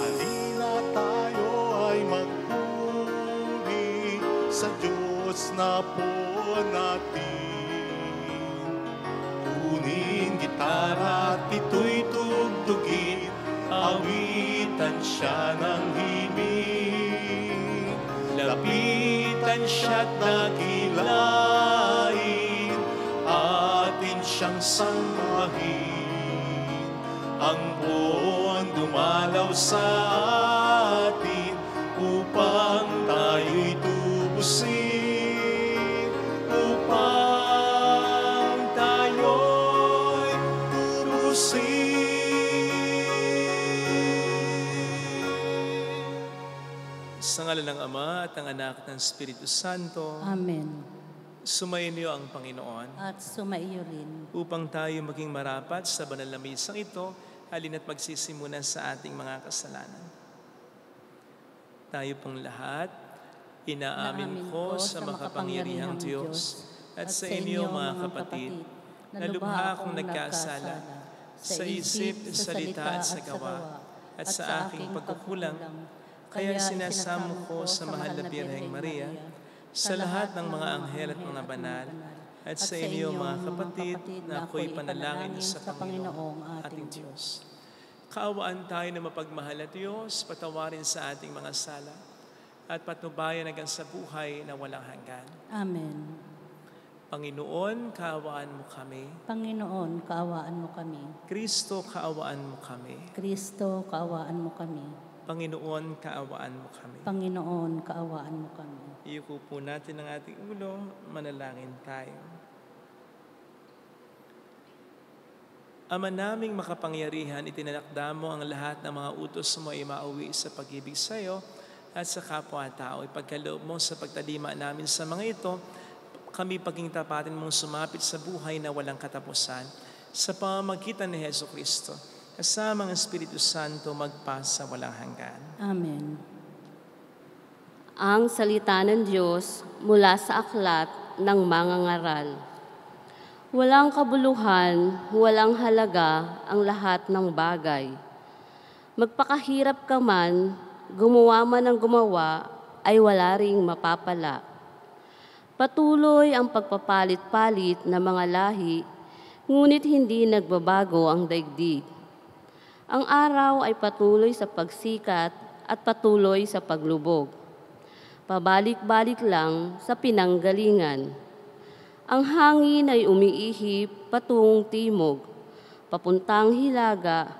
Halina tayo ay magpuri sa Diyos na po natin. Kunin gitara at ito'y tugtugin, awitan siya ng himig. Lapitan siya't dakilain, atin siyang sambahin. Ang buwan dumalaw sa atin upang tayo'y tubusin, upang tayo'y tubusin. Sa ngalan ng Ama at ng Anak at ng Espiritu Santo. Amen. Sumainyo ang Panginoon. At sumaiyo rin. Upang tayo maging marapat sa banal na misang ito, halina't magsisimulan sa ating mga kasalanan. Tayo pong lahat, inaamin ko sa makapangyarihang Diyos at sa inyo mga kapatid, na lubha akong nagkasala sa isip, salita at sa gawa, at sa aking pagkukulang. Kaya sinasamo ko sa mahal na Birheng Maria, sa lahat ng mga anghel at mga banal, at sa inyo mga kapatid, na ako'y panalangin sa Panginoong ating Diyos. Kaawaan tayo na mapagmahal at Diyos, patawarin sa ating mga sala, at patnubayan hanggang sa buhay na walang hanggan. Amen. Panginoon, kaawaan mo kami. Panginoon, kaawaan mo kami. Kristo, kaawaan mo kami. Kristo, kaawaan mo kami. Panginoon, kaawaan mo kami. Panginoon, kaawaan mo kami. Iyuko po natin ang ating ulo, manalangin tayo. Ama naming makapangyarihan, itinalakda mo ang lahat ng mga utos mo ay mauwi sa pag-ibig sa iyo at sa kapwa-tao. Ipagkaloob mo sa pagtalima namin sa mga ito, kami paging tapatin mong sumapit sa buhay na walang katapusan sa pamamagitan ni Hesus Kristo, kasama ang Espiritu Santo magpasa walang hanggan. Amen. Ang salita ng Diyos mula sa aklat ng mga ngaral. Walang kabuluhan, walang halaga ang lahat ng bagay. Magpakahirap ka man, gumawa man ng gumawa, ay wala ring mapapala. Patuloy ang pagpapalit-palit ng mga lahi, ngunit hindi nagbabago ang daigdig. Ang araw ay patuloy sa pagsikat at patuloy sa paglubog. Pabalik-balik lang sa pinanggalingan. Ang hangin ay umiihip patungong timog, papuntang hilaga,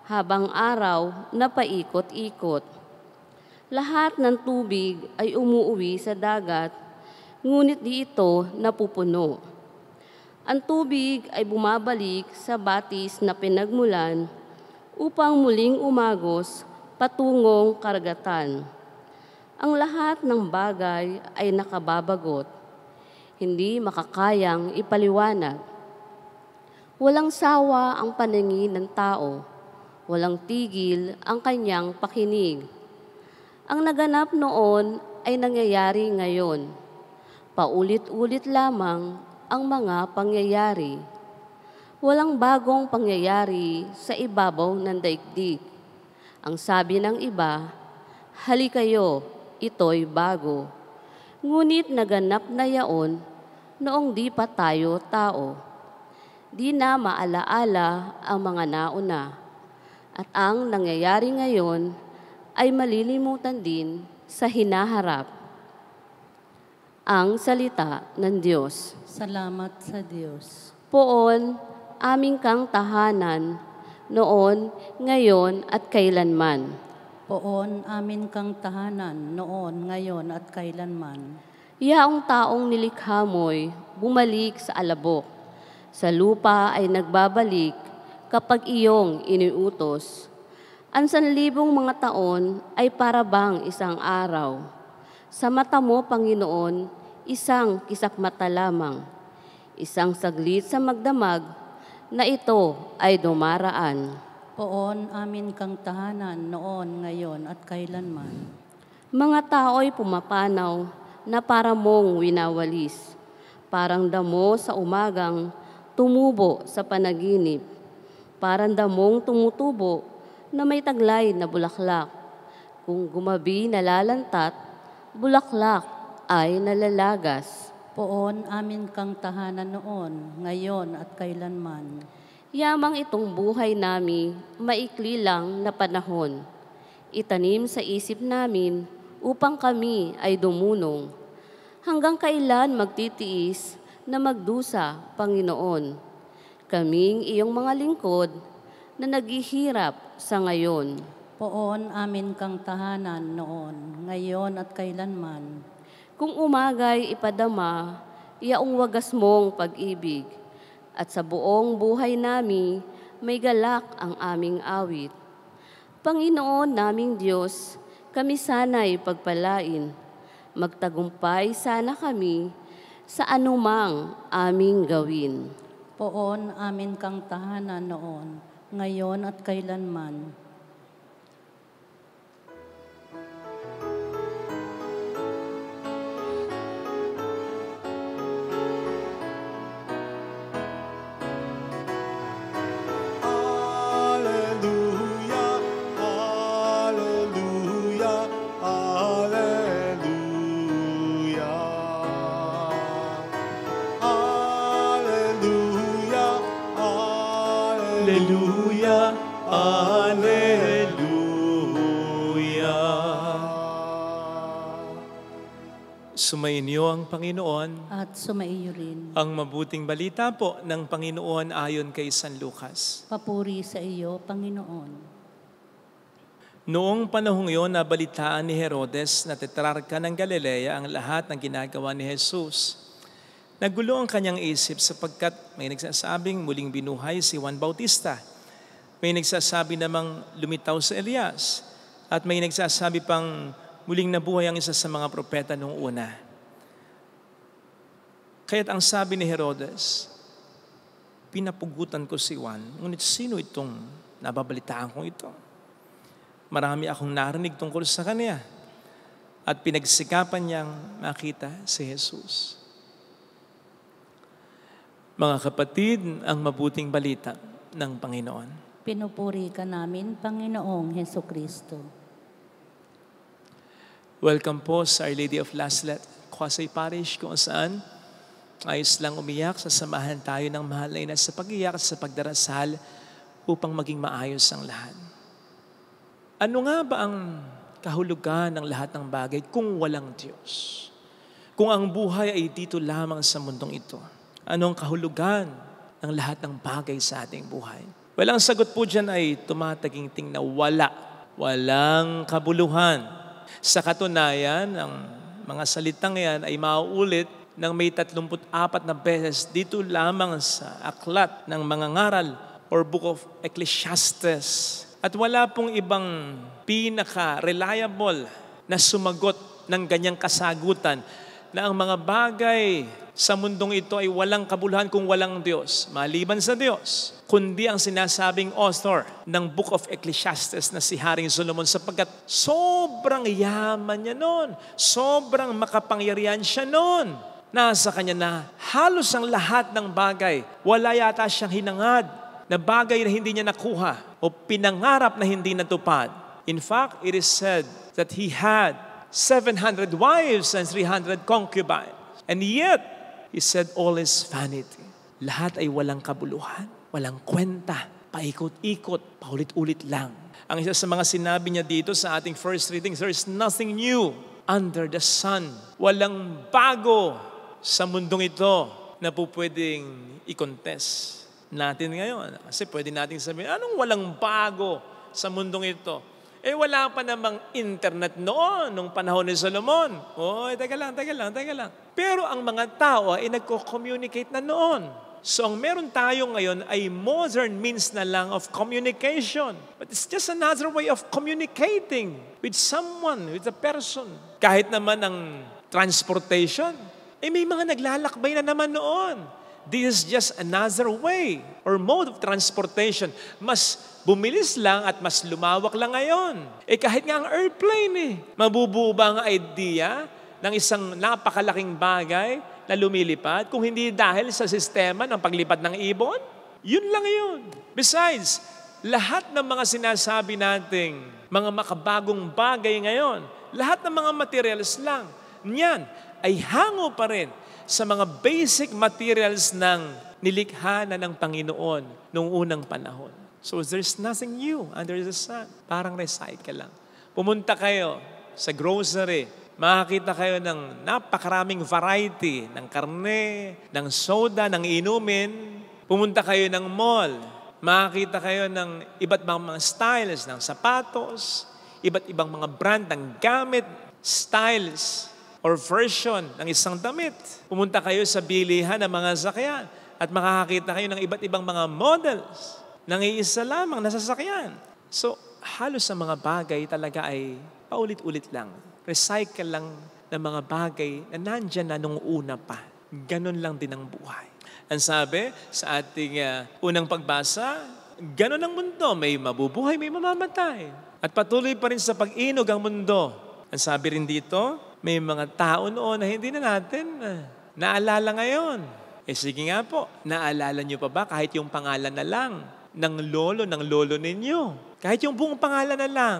habang araw na paikot-ikot. Lahat ng tubig ay umuuwi sa dagat, ngunit di ito napupuno. Ang tubig ay bumabalik sa batis na pinagmulan upang muling umagos patungong karagatan. Ang lahat ng bagay ay nakababagot, hindi makakayang ipaliwanag. Walang sawa ang paningin ng tao, walang tigil ang kanyang pakinig. Ang naganap noon ay nangyayari ngayon. Paulit-ulit lamang ang mga pangyayari. Walang bagong pangyayari sa ibabaw ng daigdig. Ang sabi ng iba, halikayo, ito'y bago. Ngunit naganap na yaon noong di pa tayo tao. Di na maalaala ang mga nauna. At ang nangyayari ngayon ay malilimutan din sa hinaharap. Ang salita ng Diyos. Salamat sa Diyos. Poon, aming kang tahanan, noon, ngayon at kailanman. Poon amin kang tahanan, noon, ngayon at kailanman. Yaong taong nilikha mo'y bumalik sa alabok. Sa lupa ay nagbabalik kapag iyong iniutos. Ang 1,000 mga taon ay para bang isang araw. Sa mata mo, Panginoon, isang kisakmata lamang. Isang saglit sa magdamag na ito ay dumaraan. Poon amin kang tahanan, noon, ngayon at kailanman. Mga tao'y pumapanaw na para mong winawalis. Parang damo sa umagang tumubo sa panaginip. Parang damong tumutubo na may taglay na bulaklak. Kung gumabi nalalantat, bulaklak ay nalalagas. Poon amin kang tahanan noon, ngayon at kailanman. Yamang itong buhay nami, maikli lang na panahon. Itanim sa isip namin upang kami ay dumunong. Hanggang kailan magtitiis na magdusa, Panginoon? Kaming iyong mga lingkod na naghihirap sa ngayon. Poon amin kang tahanan noon, ngayon at kailanman. Kung umagay ipadama, iyaong wagas mong pag-ibig. At sa buong buhay nami, may galak ang aming awit. Panginoon naming Diyos, kami sana'y pagpalain. Magtagumpay sana kami sa anumang aming gawin. Poon amin kang tahanan noon, ngayon at kailanman. Alleluia, alleluia, alleluia. Alleluia, alleluia, alleluia. Sumainyo ang Panginoon. At sumaiyo rin. Ang mabuting balita po ng Panginoon ayon kay San Lucas. Papuri sa iyo, Panginoon. Noong panahong iyon, nabalitaan ni Herodes na tetrarka ng Galilea ang lahat ng ginagawa ni Jesus. Nagulo ang kanyang isip sapagkat may nagsasabing muling binuhay si Juan Bautista. May nagsasabi namang lumitaw si Elias. At may nagsasabi pang muling nabuhay ang isa sa mga propeta noong una. Kaya't ang sabi ni Herodes, pinapugutan ko si Juan, ngunit sino itong nababalitaan kong ito? Marami akong narinig tungkol sa kanya at pinagsikapan niyang makita si Jesus. Mga kapatid, ang mabuting balita ng Panginoon. Pinupuri ka namin, Panginoong Hesukristo. Welcome po sa Our Lady of Laslet, Quasay Parish, kung saan ayos lang umiyak, sasamahan tayo ng mahal na ina sa pag-iyak at sa pagdarasal upang maging maayos ang lahat. Ano nga ba ang kahulugan ng lahat ng bagay kung walang Diyos? Kung ang buhay ay dito lamang sa mundong ito, anong kahulugan ng lahat ng bagay sa ating buhay? Well, ang sagot po dyan ay tumataginting na walang kabuluhan. Sa katunayan, ang mga salitang yan ay mauulit ng may 34 na beses dito lamang sa aklat ng mga ngaral or Book of Ecclesiastes. At wala pong ibang pinaka-reliable na sumagot ng ganyang kasagutan na ang mga bagay sa mundong ito ay walang kabuluhan kung walang Diyos, maliban sa Diyos, kundi ang sinasabing author ng Book of Ecclesiastes na si Haring Solomon sapagkat sobrang yaman niya noon, sobrang makapangyarihan siya noon. Nasa kanya na halos ang lahat ng bagay, wala yata siyang hinangad na bagay na hindi niya nakuha o pinangarap na hindi natupad. In fact, it is said that he had 700 wives and 300 concubines. And yet, he said, all is vanity. Lahat ay walang kabuluhan, walang kwenta, paikot-ikot, paulit-ulit lang. Ang isa sa mga sinabi niya dito sa ating first reading, there is nothing new under the sun. Walang bago sa mundong ito na po pwedeng i-contest natin ngayon. Kasi pwede natin sabihin, anong walang bago sa mundong ito? Wala pa namang internet noon, nung panahon ni Solomon. Teka lang. Pero ang mga tao ay nagko-communicate na noon. So ang meron tayo ngayon ay modern means na lang of communication. But it's just another way of communicating with someone, with a person. Kahit naman ang transportation, may mga naglalakbay na naman noon. This is just another way or mode of transportation. Mas bumilis lang at mas lumawak lang ngayon. Kahit nga ang airplane mabubuo ba ang idea ng isang napakalaking bagay na lumilipad kung hindi dahil sa sistema ng paglipad ng ibon? Yun lang yun. Besides, lahat ng mga sinasabi nating mga makabagong bagay ngayon, lahat ng mga materials lang, niyan ay hango pa rin sa mga basic materials ng nilikha na ng Panginoon noong unang panahon. So there's nothing new under the sun. Parang recycle lang. Pumunta kayo sa grocery, makakita kayo ng napakaraming variety ng karne, ng soda, ng inumin. Pumunta kayo ng mall, makakita kayo ng iba't ibang mga styles ng sapatos, iba't ibang mga brand ng gamit, styles, or version ng isang damit. Pumunta kayo sa bilihan ng mga sakyan at makakakita kayo ng iba't ibang mga models ng iisa lamang na sasakyan. So, halos sa mga bagay talaga ay paulit-ulit lang. Recycle lang ng mga bagay na nandyan na nung una pa. Ganon lang din ang buhay. Ang sabi sa ating unang pagbasa, ganon ang mundo. May mabubuhay, may mamamatay. At patuloy pa rin sa pag-inog ang mundo. Ang sabi rin dito, may mga tao noon na hindi na natin naalala ngayon. Sige nga po, naalala nyo pa ba kahit yung pangalan na lang ng lolo ninyo? Kahit yung buong pangalan na lang.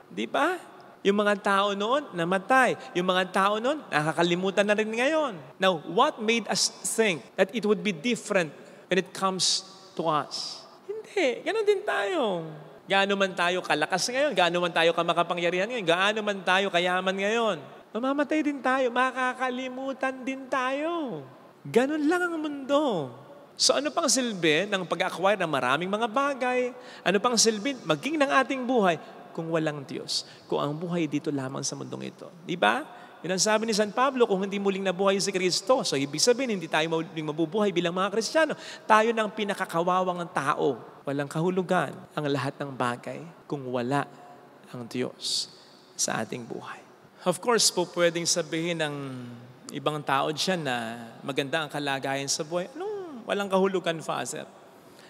Di ba? Yung mga tao noon, namatay. Yung mga tao noon, nakakalimutan na rin ngayon. Now, what made us think that it would be different when it comes to us? Hindi. Ganon din tayo. Gaano man tayo kalakas ngayon, gaano man tayo kamakapangyarihan ngayon, gaano man tayo kayaman ngayon, mamamatay din tayo, makakalimutan din tayo. Ganon lang ang mundo. So ano pang silbi ng pag-acquire ng maraming mga bagay? Ano pang silbi maging ng ating buhay kung walang Diyos? Kung ang buhay dito lamang sa mundong ito. Di ba? Yun ang sabi ni San Pablo, kung hindi muling nabuhay si Kristo, so ibig sabihin, hindi tayo muling mabubuhay bilang mga Kristiyano. Tayo ng pinakakawawang tao. Walang kahulugan ang lahat ng bagay kung wala ang Diyos sa ating buhay. Of course po, pwedeng sabihin ng ibang tao dyan na maganda ang kalagayan sa buhay. Anong walang kahulugan, Father?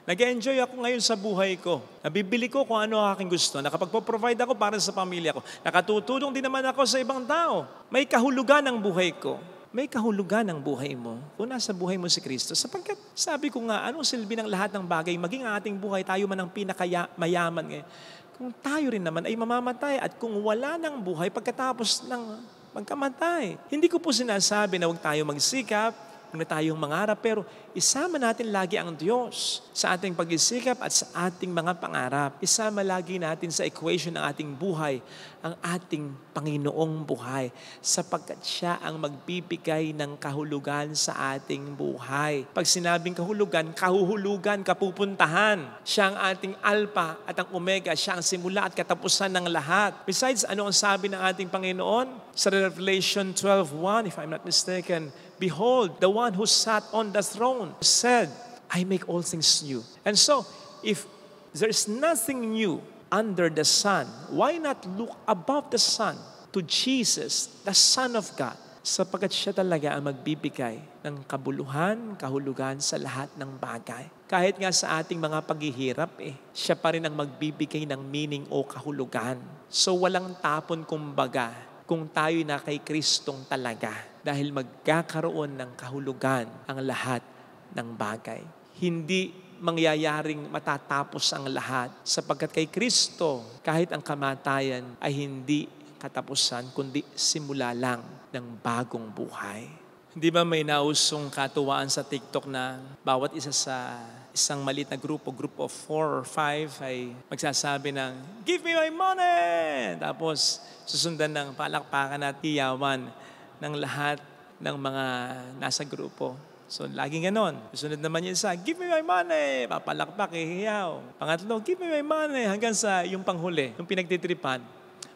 Nag-enjoy ako ngayon sa buhay ko. Nabibili ko kung ano aking gusto. Nakapagpo-provide ako para sa pamilya ko. Nakatutulong din naman ako sa ibang tao. May kahulugan ang buhay ko. May kahulugan ang buhay mo kung nasa buhay mo si Kristo. Sapagkat sabi ko nga, anong silbi ng lahat ng bagay, maging ang ating buhay, tayo man ang pinakamayaman ngayon. Kung tayo rin naman ay mamamatay at kung wala ng buhay pagkatapos ng magkamatay. Hindi ko po sinasabi na huwag tayo magsikap, huwag na tayong mangarap, pero isama natin lagi ang Diyos sa ating pag-isikap at sa ating mga pangarap. Isama lagi natin sa equation ng ating buhay ang ating Panginoong buhay sapagkat Siya ang magbibigay ng kahulugan sa ating buhay. Pag sinabing kahulugan, kahuhulugan, kapupuntahan. Siya ang ating Alpha at ang Omega. Siya ang simula at katapusan ng lahat. Besides, ano ang sabi ng ating Panginoon? Sa Revelation 12:1, if I'm not mistaken, behold, the one who sat on the throne said, I make all things new. And so, if there's nothing new under the sun, why not look above the sun to Jesus, the Son of God, sapagkat Siya talaga ang magbibigay ng kabuluhan, kahulugan sa lahat ng bagay. Kahit nga sa ating mga paghihirap, Siya pa rin ang magbibigay ng meaning o kahulugan. So walang tapon kumbaga kung tayo na kay Kristong talaga. Dahil magkakaroon ng kahulugan ang lahat ng bagay. Hindi mangyayaring matatapos ang lahat sapagkat kay Kristo, kahit ang kamatayan ay hindi katapusan, kundi simula lang ng bagong buhay. Di ba may nausong katuwaan sa TikTok na bawat isa sa isang maliit na grupo, group of 4 or 5 ay magsasabi ng, "Give me my money!" Tapos susundan ng palakpakan at hiyawan ng lahat ng mga nasa grupo. So, laging ganon. Susunod naman yung isa, "Give me my money!" Papalakpak, hihiyaw. Pangatlo, "Give me my money!" Hanggang sa yung panghuli, yung pinagtitripan.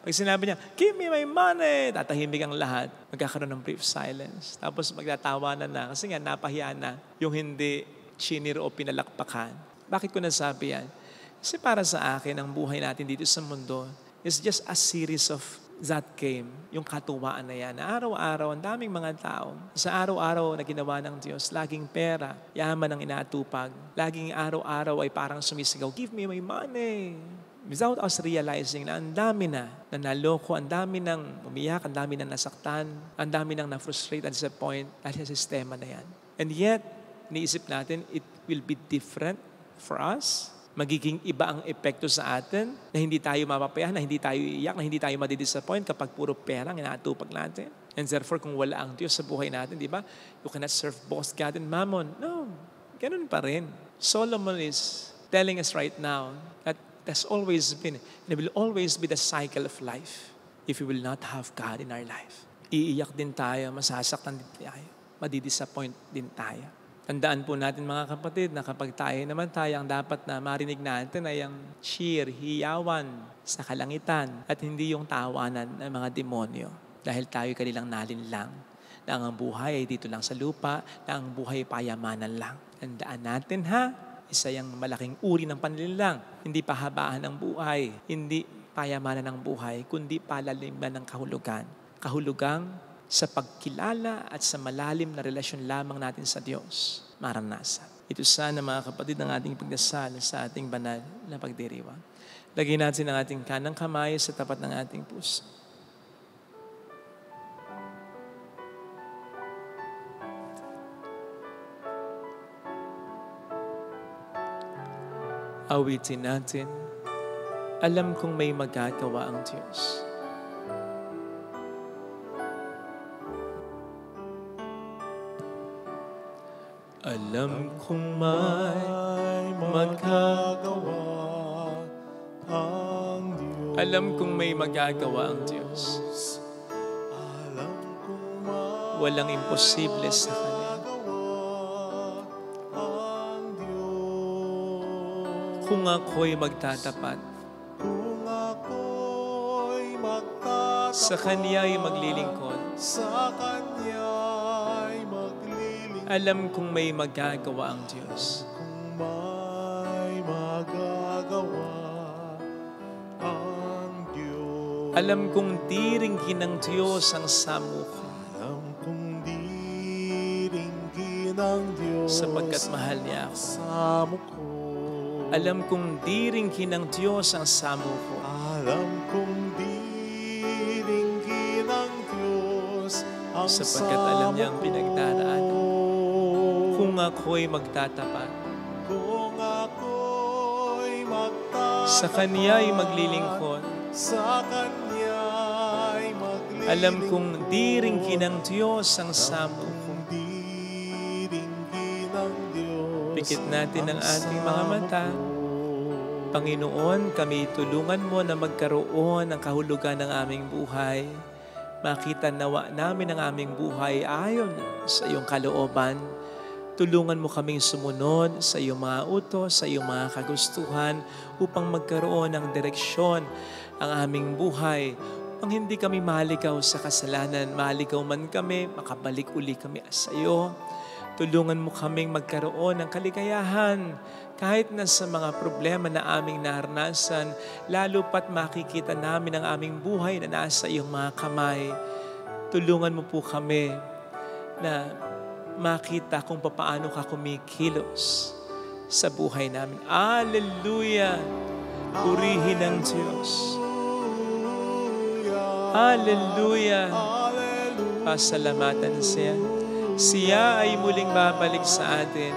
Pag sinabi niya, "Give me my money!" Tatahimik ang lahat. Magkakaroon ng brief silence. Tapos magtatawanan na kasi nga napahiya na yung hindi chinir o pinalakpakan. Bakit ko nasabi yan? Kasi para sa akin, ang buhay natin dito sa mundo is just a series of that came, yung katuwaan na yan. Araw-araw, ang daming mga tao. Sa araw-araw na ginawa ng Diyos, laging pera, yaman ang inaatupag. Laging araw-araw ay parang sumisigaw, "Give me my money!" Without us realizing na ang dami na naloko, ang dami nang umiyak, ang dami nang nasaktan, ang dami nang na-frustrate at disappoint dahil sa sistema na yan. And yet, niisip natin, it will be different for us. Magiging iba ang epekto sa atin na hindi tayo mapapayahan, na hindi tayo iiyak, na hindi tayo madidisappoint kapag puro pera ang inaatupag natin. And therefore, kung wala ang Diyos sa buhay natin, di ba? You cannot serve both God and Mammon. No, ganun pa rin. Solomon is telling us right now that there's always been, and it will always be the cycle of life if we will not have God in our life. Iiyak din tayo, masasaktan din tayo, madidisappoint din tayo. Tandaan po natin mga kapatid na kapag tayo naman tayo, ang dapat na marinig natin ay ang cheer, hiyawan sa kalangitan at hindi yung tawanan ng mga demonyo. Dahil tayo kanilang nalinlang na ang buhay ay dito lang sa lupa, na ang buhay ay payamanan lang. Tandaan natin ha, isa yung malaking uri ng panlilang. Hindi pahabaan ng buhay, hindi payamanan ng buhay, kundi palaliman ng kahulugan. Kahulugang sa pagkilala at sa malalim na relasyon lamang natin sa Diyos, maranasan. Ito sana mga kapatid ng ating pagdasal sa ating banal na pagdiriwang. Lagay natin ang ating kanang kamay sa tapat ng ating puso. Awitin natin, alam kong may magagawa ang Diyos. Alam kong may magagawa ang Diyos. Alam kong may magagawa ang Diyos. Alam kong may Walang imposible sa Kanya. ang Diyos. Kung ako'y magtatapat, Kung ako'y magtatapat sa Kanya'y maglilingkod, sa Kanya'y maglilingkod. alam kong may magagawa ang Diyos. Kung may magagawa ang Diyos. Alam kong diringgin ng Diyos ang samuko, Alam kong diringgin ang Diyos sapagkat mahal niya ako. Samo ko. Alam kong diringgin ng Diyos ang samuko, Alam kong diringgin ang Diyos ang sapagkat alam niya ang samo ko. pinagdaraanan. Kung ako'y magtatapat, Kung ako'y magtatapat sa Kanya'y maglilingkod, sa Kanya'y maglilingkod. alam kong diringgin ng Diyos ang samuko. Kung diringgin ang Diyos Pikit natin ang ating mga mata. Panginoon, kami tulungan mo na magkaroon ng kahulugan ng aming buhay. Makita nawa namin ang aming buhay ayon sa iyong kalooban. Tulungan mo kaming sumunod sa iyong mga utos, sa iyong mga kagustuhan upang magkaroon ng direksyon ang aming buhay. Upang hindi kami maligaw sa kasalanan, maligaw man kami, makabalik uli kami sa iyo. Tulungan mo kaming magkaroon ng kaligayahan kahit na sa mga problema na aming naranasan, lalo pat makikita namin ang aming buhay na nasa iyong mga kamay. Tulungan mo po kami na makita kung paano ka kumikilos sa buhay namin. Hallelujah! Purihin ang Diyos. Hallelujah! Pasalamatan siya. Siya ay muling babalik sa atin.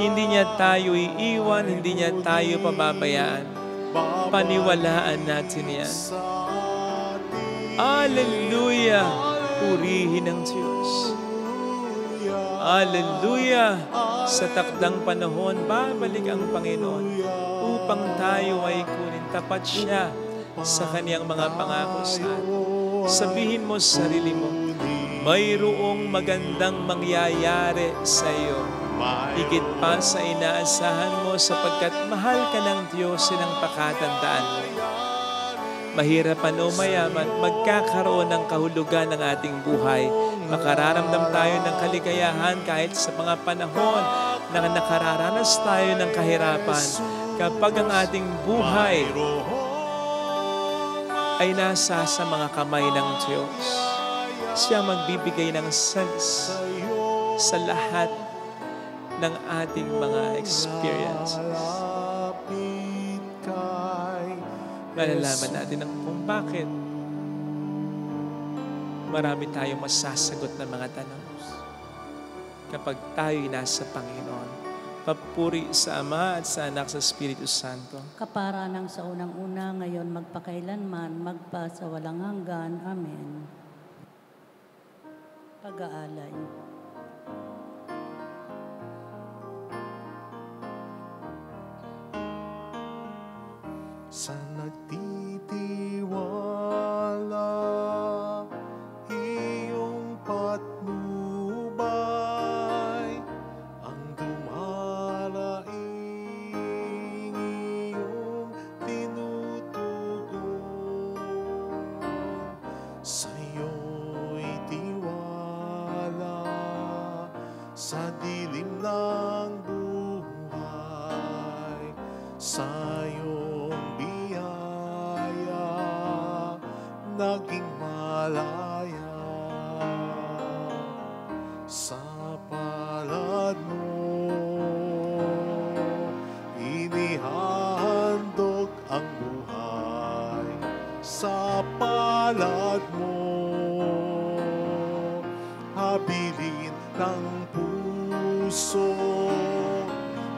Hindi niya tayo iiwan, hindi niya tayo pababayaan. Paniwalaan natin yan. Hallelujah! Purihin ang Diyos. Hallelujah! Sa takdang panahon, babalik ang Panginoon upang tayo ay kunin. Tapat siya sa kaniyang mga pangako sa atin. Sabihin mo sa sarili mo, mayroong magandang mangyayari sa iyo. Higit pa sa inaasahan mo sapagkat mahal ka ng Diyos ng pakatandaan mo. Mahirap man o mayaman, magkakaroon ng kahulugan ng ating buhay. Makararamdam tayo ng kaligayahan kahit sa mga panahon na nakararanas tayo ng kahirapan. Kapag ang ating buhay ay nasa sa mga kamay ng Diyos, siya magbibigay ng sense sa lahat ng ating mga experiences. Malalaman natin kung bakit marami tayong masasagot na mga tanong kapag tayo'y nasa Panginoon. Papuri sa Ama at sa Anak sa Espiritu Santo. Kapara ng sa unang-una, ngayon magpakailanman, magpa sa walang hanggan. Amen. Pag-aalay. Sa nagtitiwala, iyong patnubay, ang dumaraing iyong tinutugon. Sa'yo'y tiwala, sa dilim ng buhay, sa'yo naging malaya. Sa palad mo inihandog ang buhay. Sa palad mo habilin ng puso,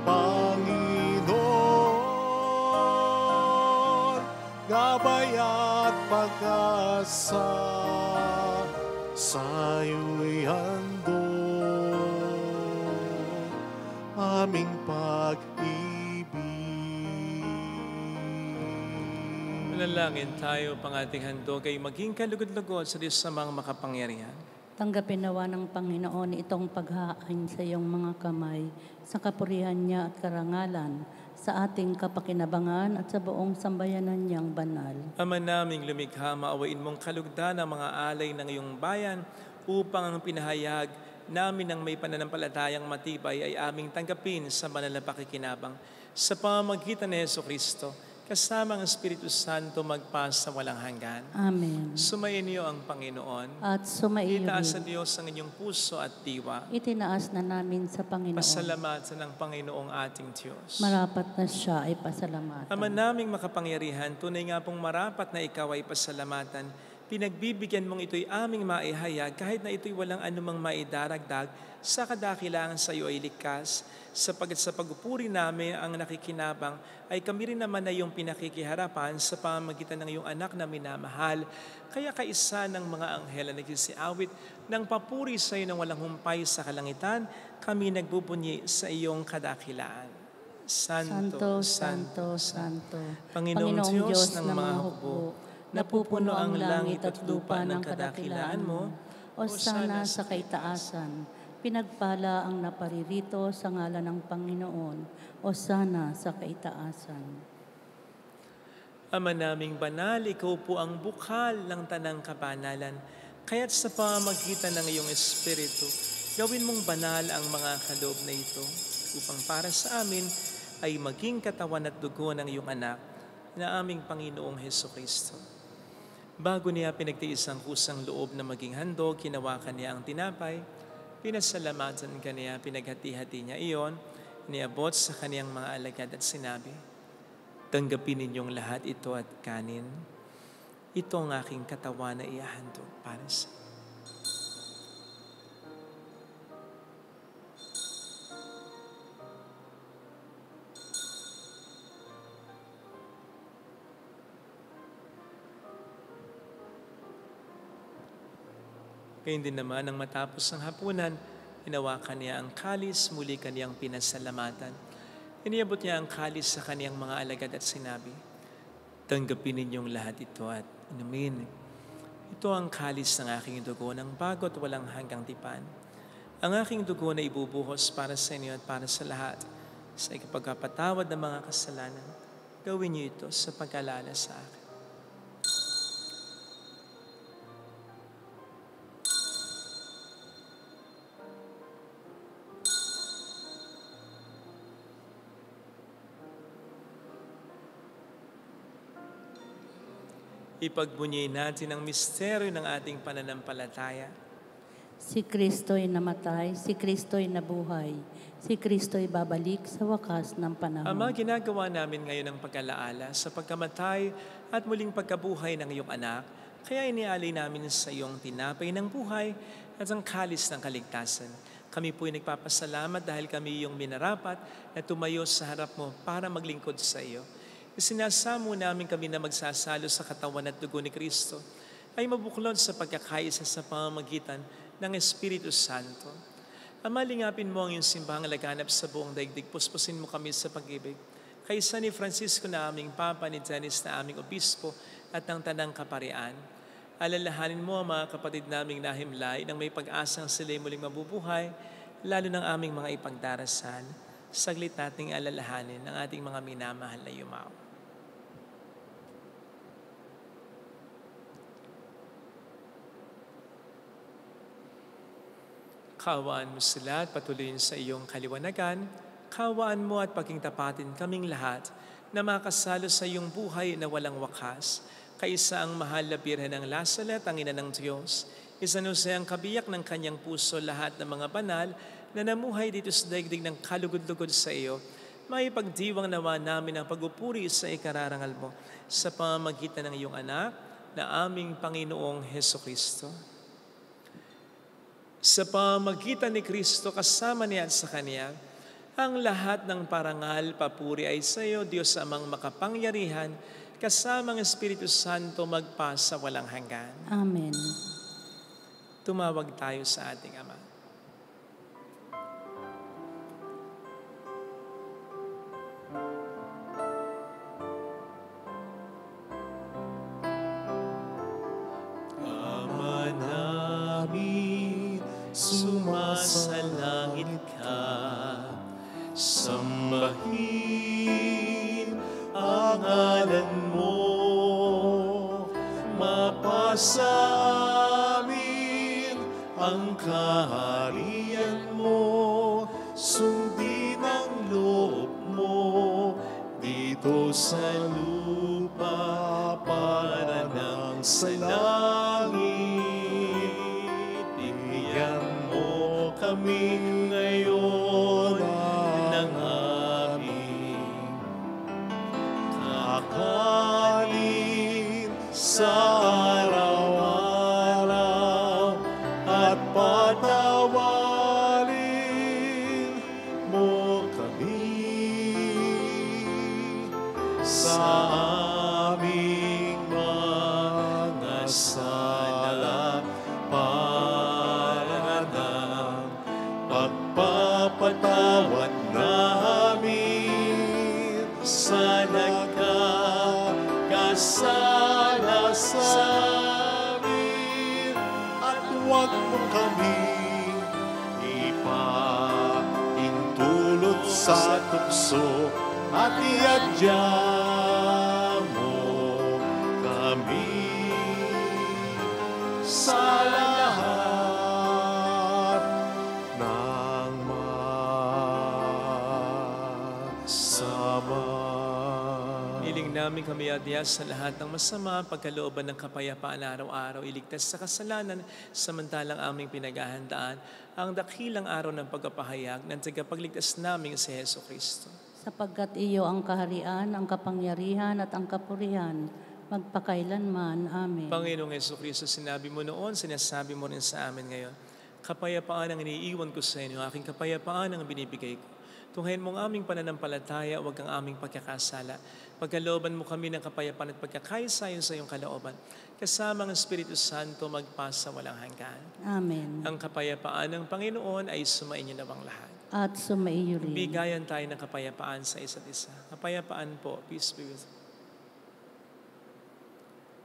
Panginoon, gabay at pag-asa, sa'yo'y handog aming pag-ibig. Manalangin tayo, pang ating handog ay maging kalugod-lugod sa Diyos sa mga makapangyarihan. Tanggapin nawa ng Panginoon itong paghahain sa iyong mga kamay, sa kapurihan niya at karangalan, sa ating kapakinabangan at sa buong sambayanan niyang banal. Ama naming lumikha, maawain mong kalugdan ang mga alay ng iyong bayan upang ang pinahayag namin ng may pananampalatayang matibay ay aming tanggapin sa banal na pakikinabang. Sa pamamagitan ni Jesucristo, kasama ang Espiritu Santo magpasa walang hanggan. Amen. Sumainyo ang Panginoon. At sumaiyo Itaas sa rin. Diyos ang inyong puso at diwa. Itinaas na namin sa Panginoon. Pasalamatan ng Panginoong ating Diyos. Marapat na siya ay pasalamatan. Ama naming makapangyarihan, tunay nga pong marapat na ikaw ay pasalamatan. Pinagbibigyan mong ito'y aming maihayag kahit na ito'y walang anumang maidaragdag sa kadakilangan sa iyo ay likas. Sapagat sa pagpupuri namin ang nakikinabang ay kami rin naman na iyong pinakikiharapan sa pamamagitan ng iyong anak na minamahal. Kaya kaisa ng mga anghel na nagsisiawit ng papuri sa iyo ng walang humpay sa kalangitan, kami nagbubunyi sa iyong kadakilaan. Santo, Santo, Santo, Panginoong Diyos ng mga hukbo, napupuno ang langit at lupa ng kadakilaan mo, o sana sa kaitaasan. Pinagpala ang naparirito sa ngalan ng Panginoon, o sana sa kaitaasan. Ama naming banal, ikaw po ang bukal ng tanang kabanalan. Kaya't sa pamamagitan ng iyong Espiritu, gawin mong banal ang mga kaloob na ito upang para sa amin ay maging katawan at dugo ng iyong anak na aming Panginoong Hesukristo. Bago niya pinagtiis ang kusang loob na maging handog, hinawakan niya ang tinapay, pinasalamatan kaniya, pinaghati-hati niya iyon, niabot sa kaniyang mga alagad at sinabi, tanggapin ninyong lahat ito at kanin. Ito ang aking katawan na ihahandog para sa inyo. Kaya din naman, nang matapos ang hapunan, Hinawakan niya ang kalis, muli kaniyang pinasalamatan. Iniabot niya ang kalis sa kaniyang mga alagad at sinabi, "Tanggapin ninyong lahat ito at inumin. Ito ang kalis ng aking dugo ng bago at walang hanggang tipan. Ang aking dugo na ibubuhos para sa inyo at para sa lahat. Sa ikapagpapatawad ng mga kasalanan, gawin niyo ito sa pag-alala sa akin." Ipagbunyi natin ang misteryo ng ating pananampalataya. Si Kristo'y namatay, si Kristo'y nabuhay, si Kristo'y babalik sa wakas ng panahon. Ama, ginagawa namin ngayon ang pag-alaala sa pagkamatay at muling pagkabuhay ng iyong anak, kaya inialay namin sa iyong tinapay ng buhay at ang kalis ng kaligtasan. Kami po'y nagpapasalamat dahil kami iyong minarapat na tumayo sa harap mo para maglingkod sa iyo. Isinasamo namin kami na magsasalo sa katawan at dugo ni Kristo ay mabuklod sa pagkakaisa sa pamamagitan ng Espiritu Santo. Ama, lingapin mo ang iyong simbahang laganap sa buong daigdig. Puspusin mo kami sa pag-ibig. Kaysa ni Francisco na aming Papa, ni Dennis na aming Obispo at ng Tanang Kaparian. Alalahanin mo ang mga kapatid naming nahimlay nang may pag-asang sila'y muling mabubuhay, lalo ng aming mga ipagdarasal. Saglit nating alalahanin ang ating mga minamahal na yumao. Kaawaan mo sila at patuloyin sa iyong kaliwanagan. Kaawaan mo at pagkingtapatin kaming lahat na makasalo sa iyong buhay na walang wakas. Kaisa ang mahal na Birhen ng Lazaret, ang ina ng Diyos. Isanusay ang kabiyak ng kanyang puso lahat ng mga banal na namuhay dito sa daigdig ng kalugod-lugod sa iyo. May pagdiwang nawa namin ang pagupuri sa ikararangal mo sa pamamagitan ng iyong anak na aming Panginoong Hesukristo. Sa pamamagitan ni Kristo kasama niya at sa Kanya, ang lahat ng parangal, papuri ay sa iyo, Diyos amang makapangyarihan, kasama ang Espiritu Santo magpasa walang hanggan. Amen. Tumawag tayo sa ating Ama. Ama namin, sumasalangit ka, sambahin ang ngalan mo, mapasa amin ang kaharian mo, sundin ang loob mo dito sa lupa para nang sa langit. Bigyan mo kami ngayon ng aming kakanin sa araw-araw at patawarin mo kami sa aming mga sala para ng pagpapatawad namin sa nagkakasala sa amin, at huwag mo kami ipaintulot sa tukso at iadya mo kami sa lahat ng masama. Hiling namin kami adya sa lahat ng masama, pagkalooban ng kapayapaan araw-araw, iligtas sa kasalanan, samantalang aming pinaghahandaan ang dakilang araw ng pagpapahayag ng tagapagligtas naming si Hesukristo. Sapagkat iyo ang kaharian, ang kapangyarihan at ang kapurihan, magpakailanman. Amen. Panginoong Hesukristo, sinabi mo noon, sinasabi mo rin sa amin ngayon, kapayapaan ang iniiwan ko sa inyo, aking kapayapaan ang binibigay ko. Tunghayin mong aming pananampalataya, huwag kang aming pagkakasala. Pagkalooban mo kami ng kapayapaan at pagkakaisa-ayon sa iyong kalooban. Kasama ang Espiritu Santo magpasa walang hanggan. Amen. Ang kapayapaan ng Panginoon ay sumainyo nawang lahat. At sumaiyo rin. Bigayan tayo ng kapayapaan sa isa't isa. Kapayapaan po, peace be with you.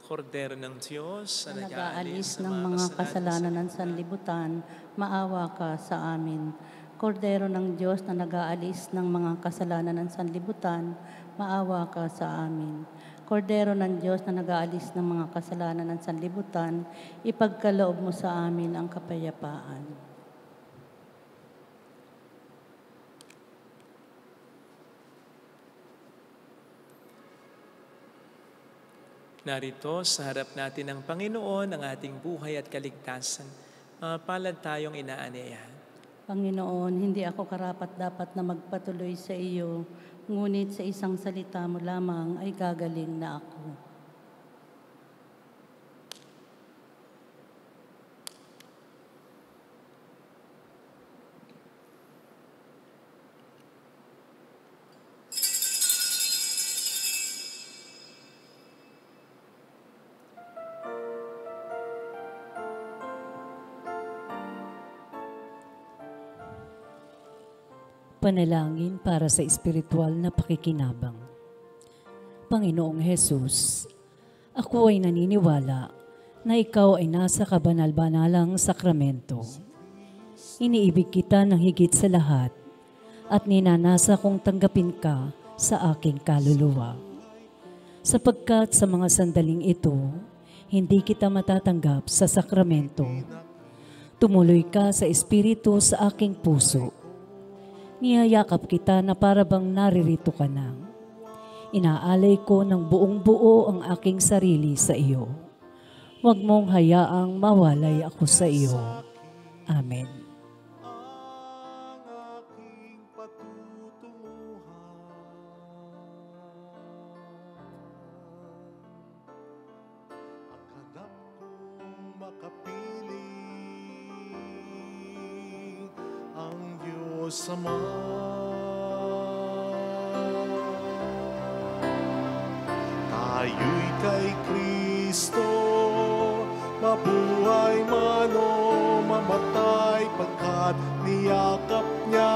Kordero ng Diyos na Nag-aalis ng mga kasalanan ng sanlibutan, maawa ka sa amin. Kordero ng Diyos na nag-aalis ng mga kasalanan ng sanlibutan, maawa ka sa amin. Kordero ng Diyos na nag-aalis ng mga kasalanan ng sanlibutan, ipagkaloob mo sa amin ang kapayapaan. Narito sa harap natin ng Panginoon ang ating buhay at kaligtasan. Palad tayong inaanyayahan. Panginoon, hindi ako karapat-dapat na magpatuloy sa iyo, ngunit sa isang salita mo lamang ay gagaling na ako. Panalangin para sa espiritual na pakikinabang. Panginoong Hesus, ako ay naniniwala na ikaw ay nasa kabanal-banalang sakramento. Iniibig kita ng higit sa lahat at ninanasa kong tanggapin ka sa aking kaluluwa. Sapagkat sa mga sandaling ito, hindi kita matatanggap sa sakramento. Tumuloy ka sa espiritu sa aking puso. Niyayakap kita na para bang naririto ka na. Inaalay ko ng buong buo ang aking sarili sa iyo. Huwag mong hayaang mawalay ako sa iyo. Amen. Ang aking patutunguhan, ang hanap kong makapiling ang Diyos Ama. Tayo'y kay Kristo, mabuhay man o mamatay, pagkat niyakap niya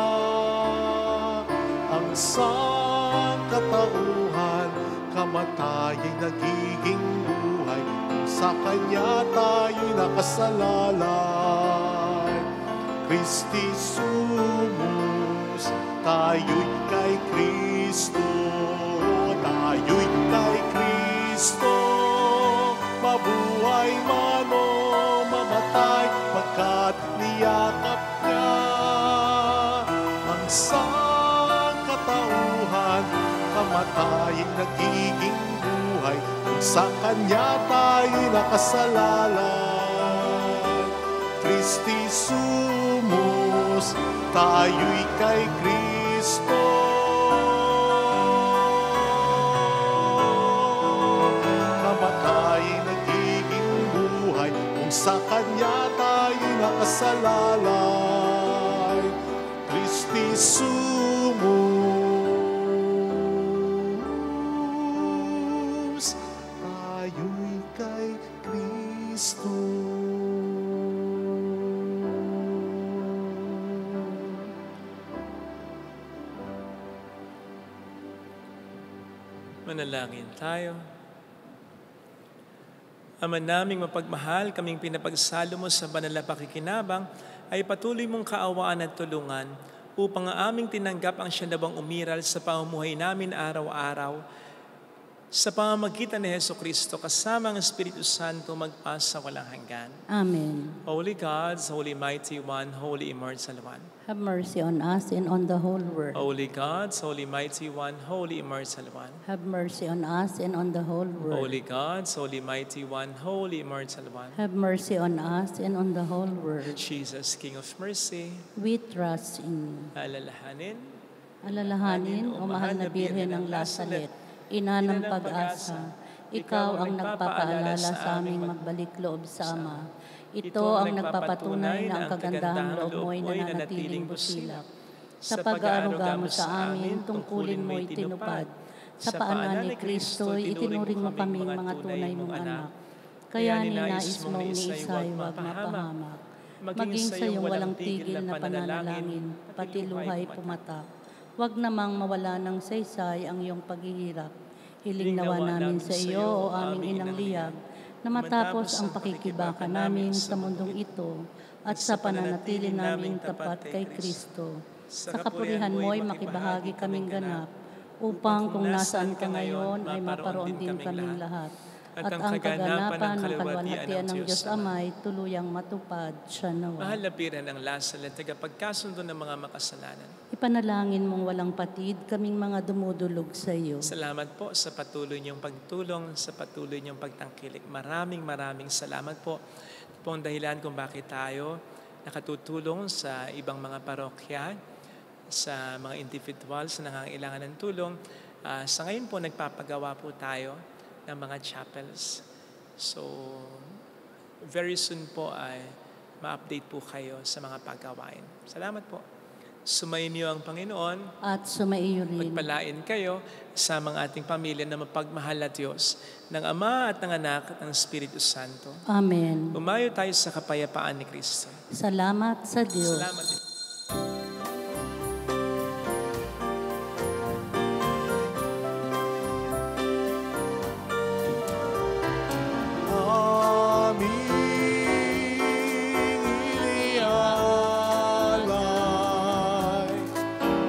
ang sangkatauhan. Kamatay ay nagiging buhay, kung sa Kanya tayo'y nakasalalay. Christi sumus, tayo'y kay Kristo, tayo'y kay Kristo, mabuhay man o mamatay, pagkat niyakap niya ang sangkatauhan. Kamatay ay nagiging buhay, kung sa Kanya tayo'y nakasalalay. Christi sumus, tayo'y kay Kristo, kamatay ay nagiging buhay, kung sa Kanya tayo'y nakasalalay. Christi sumus, tayo'y kay Kristo. Manalangin tayo. Ama naming mapagmahal, kaming pinapagsalo mo sa banal na pakikinabang, ay patuloy mong kaawaan at tulungan upang ang aming tinanggap ang siya na bang umiral sa pamumuhay namin araw-araw. Sa pamamagitan ni Jesucristo, kasama ang Espiritu Santo, magpasa walang hanggan. Amen. Holy God, Holy Mighty One, Holy Immortal One. Have mercy on us and on the whole world. Holy God, Holy Mighty One, Holy Immortal One. Have mercy on us and on the whole world. Holy God, Holy Mighty One, Holy Immortal One. Have mercy on us and on the whole world. Jesus, King of Mercy, We trust in you. alalahanin, Alalahanin, o mahal na Birhen ng Lasalet, ina ng pag-asa, ikaw ang nagpapaalala sa aming magbalik loob sa Ama. Ito ang nagpapatunay na ang kagandahang loob mo'y nananatiling busilak. Sa pag-aaruga mo sa amin, tungkulin mo'y tinupad. Sa paanan ni Kristo, itinuring mo kaming mga tunay mong anak. Kaya ninais mong ni Isay huwag mapahamak. Maging sa iyong walang tigil na pananalangin, pati luhay pumatak. Huwag namang mawala ng saysay ang iyong paghihirap. Hiling nawa namin sa iyo, o aming inang liyag, na matapos ang pakikibaka namin sa mundong ito at sa pananatili naming tapat kay Kristo. Sa kapurihan mo'y makibahagi kaming ganap, upang kung nasaan ka ngayon ay maparoon din kaming lahat. At ang kaganapan ng kalwalhatian ng Diyos Amay tuluyang matupad siya nawa. Mahal na Biren ang lasal at tagapagkasundo ng mga makasalanan. Ipanalangin mong walang patid kaming mga dumudulog sa iyo. Salamat po sa patuloy niyong pagtulong, sa patuloy niyong pagtangkilik. Maraming salamat po. Ito po ang dahilan kung bakit tayo nakatutulong sa ibang mga parokya, sa mga individuals na nangangailangan ng tulong. Sa ngayon po, nagpapagawa po tayo ng mga chapels. So, very soon po ay ma-update po kayo sa mga paggawain. Salamat po. Sumayin niyo ang Panginoon. At sumaiyo rin. Magpalain kayo sa mga ating pamilya na mapagmahal na Diyos ng Ama at ng Anak at ng Espiritu Santo. Amen. Umayo tayo sa kapayapaan ni Kristo. Salamat sa Diyos. Salamat.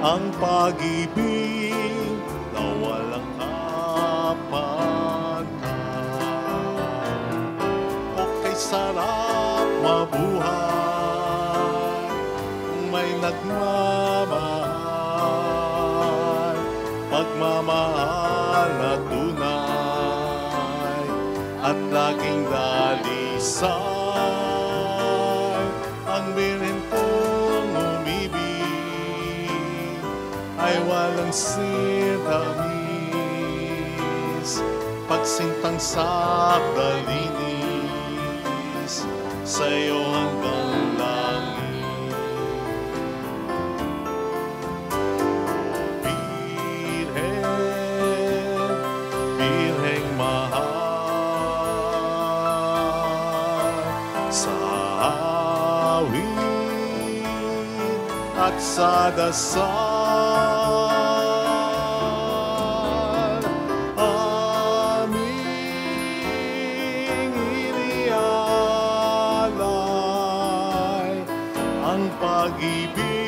Ang pag-ibig na walang kapantay. Okay, sarap mabuhay kung may nagmamahal. Pagmamahal na tunay at laging dalisay. Ang Birhen kong umibig ay walang sitamis, pagsintang sakdalinis, sa'yo hanggang langit. Birhen, Birheng mahal, sa awit at sa dasal, pag-ibig